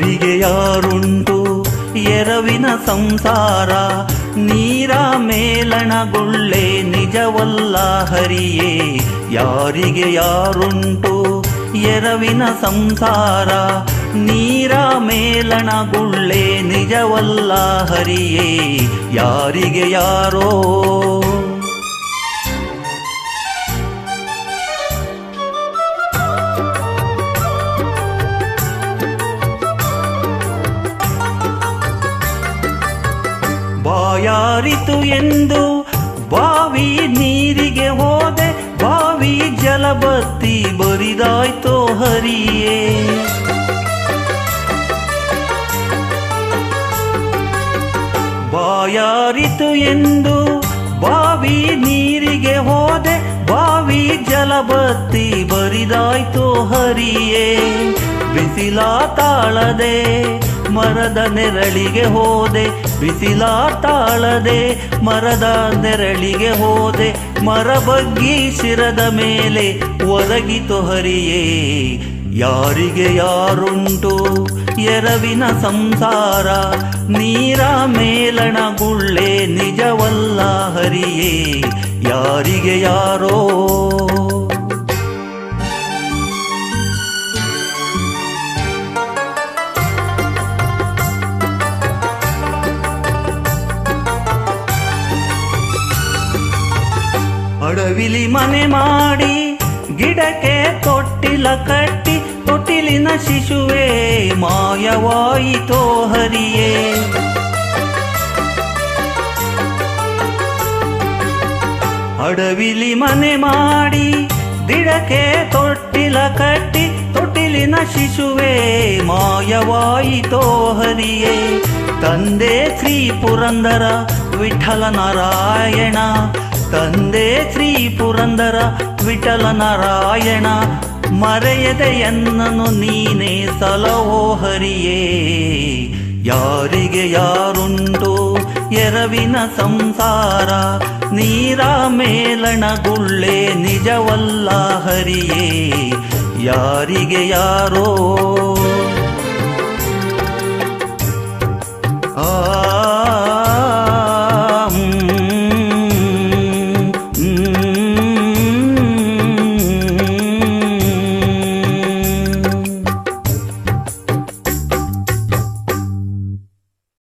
ಯಾರಿಗೆ ಯಾರುಂಟು ಎರವಿನ ಸಂಸಾರ, ನೀರ ಮೇಲಣಗುಳ್ಳೆ ನಿಜವಲ್ಲ ಹರಿಯೇ. ಯಾರಿಗೆ ಯಾರುಂಟು ಎರವಿನ ಸಂಸಾರ, ನೀರ ಮೇಲಣಗುಳ್ಳೆ ನಿಜವಲ್ಲ ಹರಿಯೇ. ಯಾರಿಗೆ ಯಾರೋ ಬಾಯಾರಿತು ಎಂದು ಬಾವಿ ನೀರಿಗೆ ಹೋದೆ, ಬಾವಿ ಜಲಬತ್ತಿ ಬರಿದಾಯ್ತೋ ಹರಿಯೇ. ಬಾಯಾರಿತು ಎಂದು ಬಾವಿ ನೀರಿಗೆ ಹೋದೆ, ಬಾವಿ ಜಲಬತ್ತಿ ಬರಿದಾಯ್ತೋ ಹರಿಯೇ. ಬಿಸಿಲ ತಾಳದೆ ಮರದ ನೆರಳಿಗೆ ಹೋದೆ, ಬಿಸಿಲ ತಾಳದೆ ಮರದ ನೆರಳಿಗೆ ಹೋದೆ, ಮರ ಬಗ್ಗಿ ಶಿರದ ಮೇಲೆ ಒದಗಿತು ಹರಿಯೇ. ಯಾರಿಗೆ ಯಾರುಂಟು ಎರವಿನ ಸಂಸಾರ, ನೀರ ಮೇಲಣಗುಳ್ಳೆ ನಿಜವಲ್ಲ ಹರಿಯೇ. ಯಾರಿಗೆ ಯಾರೋ ಅಡವಿಲಿ ಮನೆ ಮಾಡಿ ಗಿಡಕ್ಕೆ ತೊಟ್ಟಿಲ ಕಟ್ಟಿ, ತೊಟ್ಟಿಲಿನ ಶಿಶುವೇ ಮಾಯವಾಯಿತೋ ಹರಿಯೇ. ಅಡವಿಲಿ ಮನೆ ಮಾಡಿ ಗಿಡಕ್ಕೆ ತೊಟ್ಟಿಲ ಕಟ್ಟಿ, ತೊಟ್ಟಿಲಿನ ಶಿಶುವೇ ಮಾಯವಾಯಿತೋ ಹರಿಯೇ. ತಂದೆ ಶ್ರೀ ಪುರಂದರ ವಿಠಲ ನಾರಾಯಣ, ತಂದೆ ಶ್ರೀ ಪುರಂದರ ವಿಠಲ ನಾರಾಯಣ, ಮರೆಯದೆ ಎನ್ನನು ನೀನೇ ಸಲಹೋ ಹರಿಯೇ. ಯಾರಿಗೆ ಯಾರುಂಟು ಎರವಿನ ಸಂಸಾರ, ನೀರ ಮೇಲಣಗುಳ್ಳೆ ನಿಜವಲ್ಲ ಹರಿಯೇ. ಯಾರಿಗೆ ಯಾರೋ